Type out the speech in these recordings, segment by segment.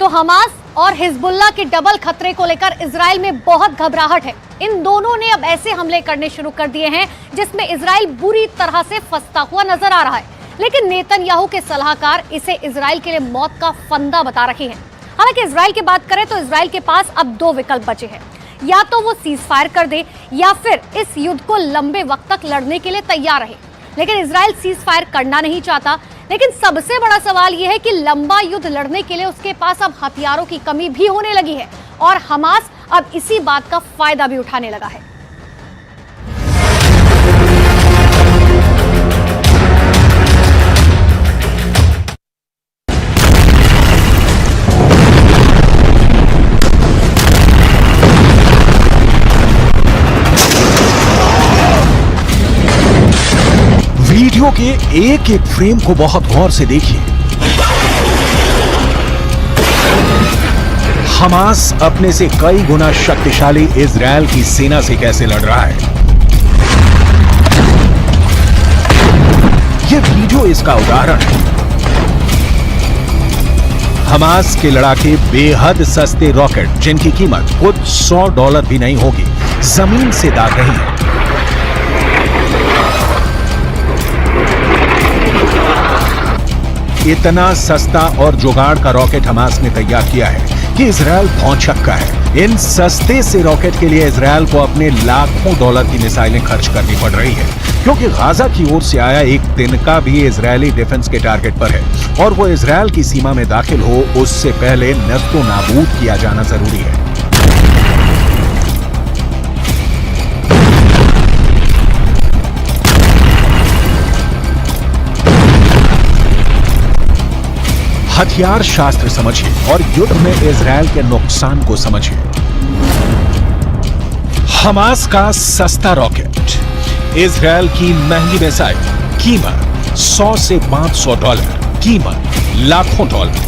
तो हमास और हिजबुल्लाह के डबल खतरे को लेकर इजराइल में बहुत घबराहट है। इन दोनों ने अब ऐसे हमले करने शुरू कर दिए हैं जिसमें इजराइल बुरी तरह से फंसता हुआ नजर आ रहा है। लेकिन नेतन्याहू के सलाहकार इसे इजराइल के लिए मौत का फंदा बता रहे हैं। हालांकि इजराइल की बात करें तो इजराइल के पास अब दो विकल्प बचे हैं, या तो वो सीज फायर कर दे या फिर इस युद्ध को लंबे वक्त तक लड़ने के लिए तैयार रहे। लेकिन इजराइल सीज फायर करना नहीं चाहता। लेकिन सबसे बड़ा सवाल यह है कि लंबा युद्ध लड़ने के लिए उसके पास अब हथियारों की कमी भी होने लगी है और हमास अब इसी बात का फायदा भी उठाने लगा है। वीडियो के एक एक फ्रेम को बहुत गौर से देखिए। हमास अपने से कई गुना शक्तिशाली इजराइल की सेना से कैसे लड़ रहा है, यह वीडियो इसका उदाहरण है। हमास के लड़ाके बेहद सस्ते रॉकेट जिनकी कीमत खुद $100 भी नहीं होगी, जमीन से दाग रही है। इतना सस्ता और जुगाड़ का रॉकेट हमास ने तैयार किया है कि इजराइल भौंचक्का है। इन सस्ते से रॉकेट के लिए इजराइल को अपने लाखों डॉलर की मिसाइलें खर्च करनी पड़ रही है, क्योंकि गाजा की ओर से आया एक तिनका भी इजरायली डिफेंस के टारगेट पर है और वो इजराइल की सीमा में दाखिल हो उससे पहले नस्तो नाबूद किया जाना जरूरी है। हथियार शास्त्र समझिए और युद्ध में इजराइल के नुकसान को समझिए। हमास का सस्ता रॉकेट, इजराइल की महंगी मिसाइल, कीमत $100 से $500, कीमत लाखों डॉलर।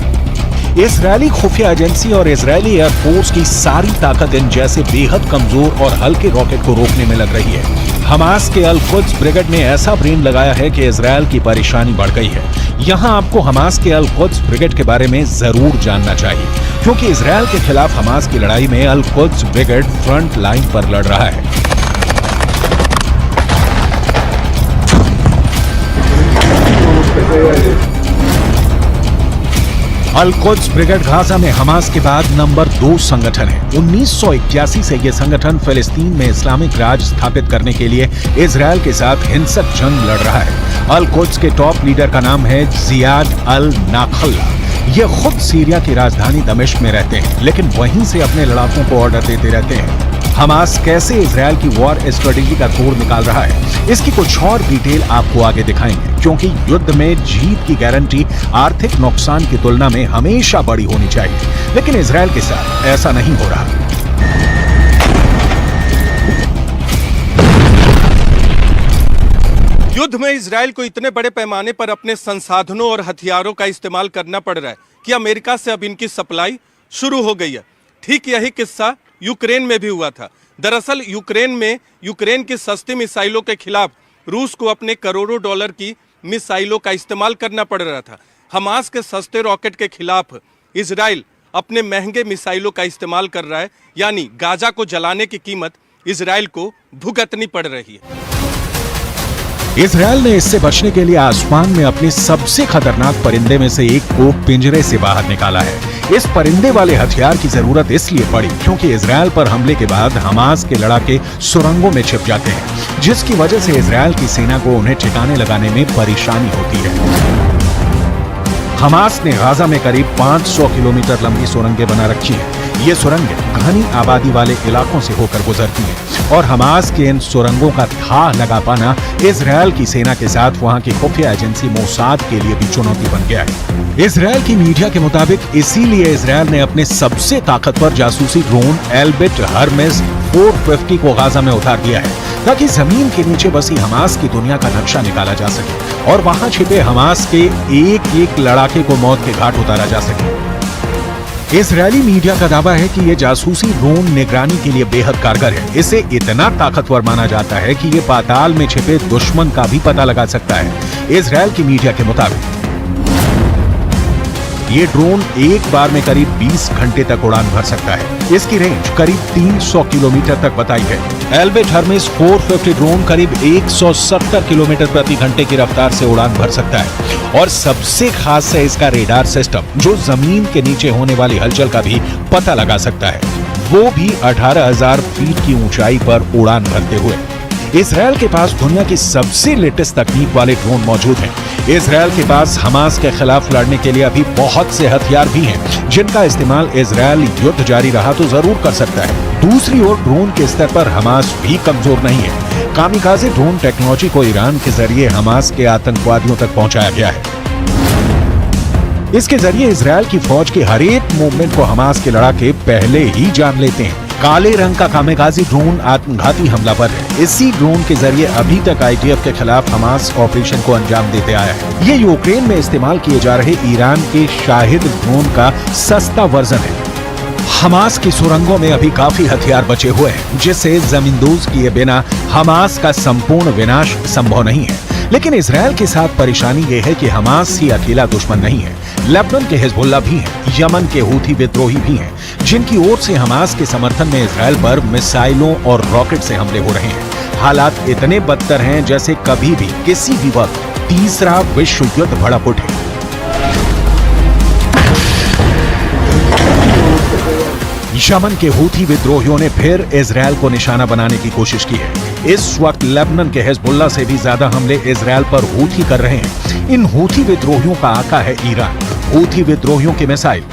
इजरायली खुफिया एजेंसी और इजरायली एयरफोर्स की सारी ताकत इन जैसे बेहद कमजोर और हल्के रॉकेट को रोकने में लग रही है। हमास के अल-कुद्स ब्रिगेड ने ऐसा ब्रेन लगाया है कि इजराइल की परेशानी बढ़ गई है। यहां आपको हमास के अल-कुद्स ब्रिगेड के बारे में जरूर जानना चाहिए, क्योंकि इजराइल के खिलाफ हमास की लड़ाई में अल-कुद्स ब्रिगेड फ्रंट लाइन पर लड़ रहा है। अल-कुद्स ब्रिगेड गाजा में हमास के बाद नंबर 2 संगठन है। 1981 से यह संगठन फिलिस्तीन में इस्लामिक राज स्थापित करने के लिए इजराइल के साथ हिंसक जंग लड़ रहा है। अल-कुद्स के टॉप लीडर का नाम है जियाद अल-नाखल्ला। ये खुद सीरिया की राजधानी दमिश्क में रहते हैं, लेकिन वहीं से अपने लड़ाकों को ऑर्डर देते रहते हैं। हमास कैसे इजराइल की वॉर स्ट्रेटेजी का तोड़ निकाल रहा है, इसकी कुछ और डिटेल आपको आगे दिखाएंगे, क्योंकि युद्ध में जीत की गारंटी आर्थिक नुकसान की तुलना में हमेशा बड़ी होनी चाहिए। लेकिन इजराइल के साथ ऐसा नहीं हो रहा। युद्ध में इजराइल को इतने बड़े पैमाने पर अपने संसाधनों और हथियारों का इस्तेमाल करना पड़ रहा है कि अमेरिका से अब इनकी सप्लाई शुरू हो गई है। ठीक यही किस्सा यूक्रेन में भी हुआ था। दरअसल यूक्रेन में यूक्रेन की सस्ती मिसाइलों के खिलाफ रूस को अपने करोड़ों डॉलर की मिसाइलों का इस्तेमाल करना पड़ रहा था। हमास के सस्ते रॉकेट के खिलाफ इजराइल अपने महंगे मिसाइलों का इस्तेमाल कर रहा है, यानी गाजा को जलाने की कीमत इजराइल को भुगतनी पड़ रही है। इजराइल ने इससे बचने के लिए आसमान में अपने सबसे खतरनाक परिंदे में से एक को पिंजरे से बाहर निकाला है। इस परिंदे वाले हथियार की जरूरत इसलिए पड़ी क्योंकि इजराइल पर हमले के बाद हमास के लड़ाके सुरंगों में छिप जाते हैं, जिसकी वजह से इजराइल की सेना को उन्हें ठिकाने लगाने में परेशानी होती है। हमास ने गाजा में करीब 500 किलोमीटर लंबी सुरंगें बना रखी है। ये सुरंगें घनी आबादी वाले इलाकों से होकर गुजरती हैं और हमास के इन सुरंगों का था लगा पाना इजराइल की सेना के साथ वहां की खुफिया एजेंसी मोसाद के लिए भी चुनौती बन गया है। इजराइल की मीडिया के मुताबिक इसीलिए इजराइल ने अपने सबसे ताकतवर जासूसी ड्रोन एल्बिट हर्मेस 450 को गाजा में उतार दिया है, ताकि जमीन के नीचे बसी हमास की दुनिया का नक्शा निकाला जा सके और वहां छिपे हमास के एक एक लड़ाके को मौत के घाट उतारा जा सके। इजरायली मीडिया का दावा है कि ये जासूसी ड्रोन निगरानी के लिए बेहद कारगर है। इसे इतना ताकतवर माना जाता है कि ये पाताल में छिपे दुश्मन का भी पता लगा सकता है। इजराइल की मीडिया के मुताबिक ये ड्रोन एक बार में करीब 20 घंटे तक उड़ान भर सकता है। इसकी रेंज करीब 300 किलोमीटर तक बताई है। एल्बिट हर्मेस 450 ड्रोन करीब 170 किलोमीटर प्रति घंटे की रफ्तार से उड़ान भर सकता है। और सबसे खास है इसका रेडार सिस्टम, जो जमीन के नीचे होने वाली हलचल का भी पता लगा सकता है, वो भी 18,000 फीट की ऊंचाई पर उड़ान भरते हुए। इजरायल के पास दुनिया की सबसे लेटेस्ट तकनीक वाले ड्रोन मौजूद हैं। इजरायल के पास हमास के खिलाफ लड़ने के लिए अभी बहुत से हथियार भी हैं, जिनका इस्तेमाल इजरायल युद्ध जारी रहा तो जरूर कर सकता है। दूसरी ओर ड्रोन के स्तर पर हमास भी कमजोर नहीं है। कामिकाज़े ड्रोन टेक्नोलॉजी को ईरान के जरिए हमास के आतंकवादियों तक पहुंचाया गया है। इसके जरिए इजरायल की फौज के हर एक मूवमेंट को हमास के लड़ाके पहले ही जान लेते हैं। काले रंग का कामिकाज़ी ड्रोन आत्मघाती हमलावर है। इसी ड्रोन के जरिए अभी तक आईडीएफ के खिलाफ हमास ऑपरेशन को अंजाम देते आया है। ये यूक्रेन में इस्तेमाल किए जा रहे ईरान के शाहिद ड्रोन का सस्ता वर्जन है। हमास की सुरंगों में अभी काफी हथियार बचे हुए हैं, जिससे जमींदोज किए बिना हमास का संपूर्ण विनाश संभव नहीं है। लेकिन इजरायल के साथ परेशानी यह है कि हमास ही अकेला दुश्मन नहीं है। लेबनान के हिजबुल्ला भी हैं, यमन के हूथी विद्रोही भी हैं, जिनकी ओर से हमास के समर्थन में इजरायल पर मिसाइलों और रॉकेट से हमले हो रहे हैं। हालात इतने बदतर हैं जैसे कभी भी किसी भी वक्त तीसरा विश्व युद्ध भड़क उठे। यमन के हूथी विद्रोहियों ने फिर इजरायल को निशाना बनाने की कोशिश की है। इस वक्त लेबनान के हिजबुल्ला से भी ज्यादा हमले इजरायल पर हूथी कर रहे हैं। इन हूथी विद्रोहियों का आका है ईरान। हूथी विद्रोहियों की मिसाइल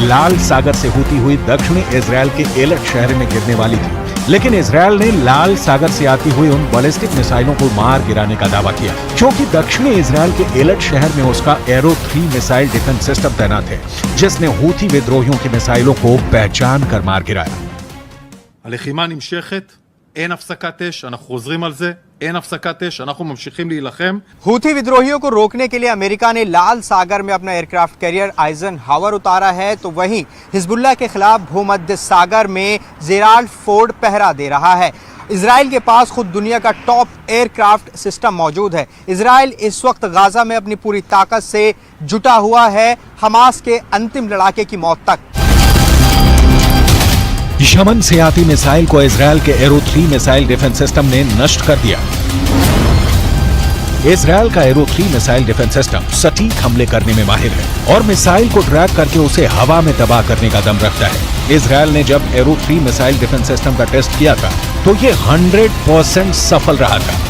लाल सागर से होती हुई दक्षिणी इजरायल के एलट शहर में गिरने वाली थी, लेकिन इजरायल ने लाल सागर से आती हुई उन बैलिस्टिक मिसाइलों को मार गिराने का दावा किया, क्योंकि दक्षिणी इजरायल के एलट शहर में उसका एरो 3 मिसाइल डिफेंस सिस्टम तैनात है, जिसने हूथी विद्रोहियों की मिसाइलों को पहचान कर मार गिराया। הלחימה נמשכת, אין הפסקת אש, אנחנו חוזרים על זה, אין הפסקת אש, אנחנו ממשיכים להילחם. हूथी विद्रोहियों को रोकने के लिए अमेरिका ने लाल सागर में अपना एयरक्राफ्ट कैरियर आइजनहावर उतारा है, तो वहीं हिजबुल्लाह के खिलाफ भूमध्य सागर में जेराल्ड फोर्ड पहरा दे रहा है। इजराइल के पास खुद दुनिया का टॉप एयरक्राफ्ट सिस्टम मौजूद है। इजराइल इस वक्त गाजा में अपनी पूरी ताकत से जुटा हुआ है हमास के अंतिम लड़ाके की मौत तक। यमन से आती मिसाइल को इजरायल के एरो 3 मिसाइल डिफेंस सिस्टम ने नष्ट कर दिया। इजरायल का एरो 3 मिसाइल डिफेंस सिस्टम सटीक हमले करने में माहिर है और मिसाइल को ट्रैक करके उसे हवा में तबाह करने का दम रखता है। इजरायल ने जब एरो 3 मिसाइल डिफेंस सिस्टम का टेस्ट किया था तो ये 100% सफल रहा था।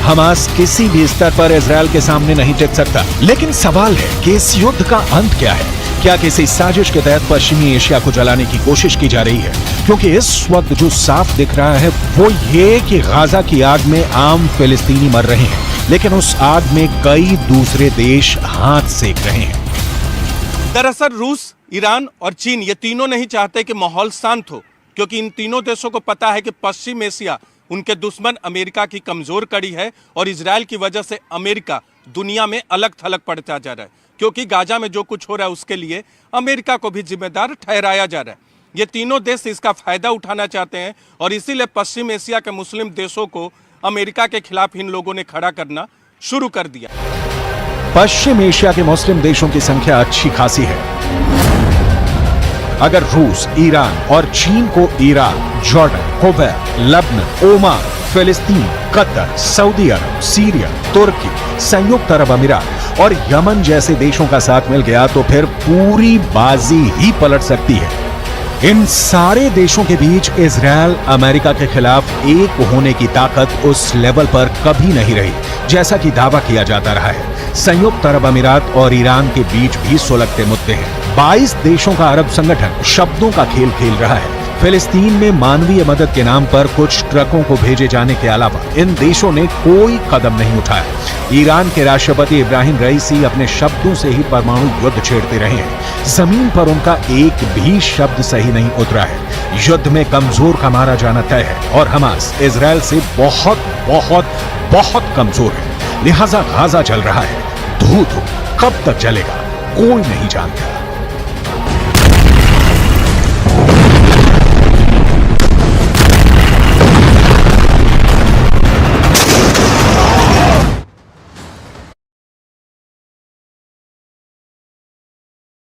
हमास किसी भी स्तर पर इजरायल के सामने नहीं टिक सकता। लेकिन सवाल है कि इस युद्ध का अंत क्या है? क्या किसी साजिश के तहत पश्चिमी एशिया को जलाने की कोशिश की जा रही है? क्योंकि इस वक्त जो साफ दिख रहा है वो ये कि गाजा की आग में आम फिलिस्तीनी मर रहे हैं, लेकिन उस आग में कई दूसरे देश हाथ सेक रहे हैं। दरअसल रूस, ईरान और चीन ये तीनों नहीं चाहते कि माहौल शांत हो, क्योंकि इन तीनों देशों को पता है कि पश्चिम एशिया उनके दुश्मन अमेरिका की कमजोर कड़ी है और इजरायल की वजह से अमेरिका दुनिया में अलग थलग पड़ता जा रहा है, क्योंकि गाजा में जो कुछ हो रहा है उसके लिए अमेरिका को भी जिम्मेदार ठहराया जा रहा है। ये तीनों देश इसका फायदा उठाना चाहते हैं और इसीलिए पश्चिम एशिया के मुस्लिम देशों को अमेरिका के खिलाफ इन लोगों ने खड़ा करना शुरू कर दिया। पश्चिम एशिया के मुस्लिम देशों की संख्या अच्छी खासी है। अगर रूस, ईरान और चीन को Iraq, Jordan, Kuwait, Lebanon, Oman, फिलिस्तीन, कतर, सऊदी अरब, सीरिया, तुर्की, संयुक्त अरब अमीरात और यमन जैसे देशों का साथ मिल गया तो फिर पूरी बाजी ही पलट सकती है। इन सारे देशों के बीच इजरायल अमेरिका के खिलाफ एक होने की ताकत उस लेवल पर कभी नहीं रही, जैसा कि दावा किया जाता रहा है। संयुक्त अरब अमीरात और ईरान के बीच भी सुलगते मुद्दे हैं। 22 देशों का अरब संगठन शब्दों का खेल खेल रहा है। फिलिस्तीन में मानवीय मदद के नाम पर कुछ ट्रकों को भेजे जाने के अलावा इन देशों ने कोई कदम नहीं उठाया। ईरान के राष्ट्रपति इब्राहिम रईसी अपने शब्दों से ही परमाणु युद्ध छेड़ते रहे हैं। जमीन पर उनका एक भी शब्द सही नहीं उतरा है। युद्ध में कमजोर का मारा जाना तय है और हमास इजरायल से बहुत बहुत बहुत कमजोर है। लिहाजा गाजा जल रहा है। धू धू कब तक जलेगा कोई नहीं जानता।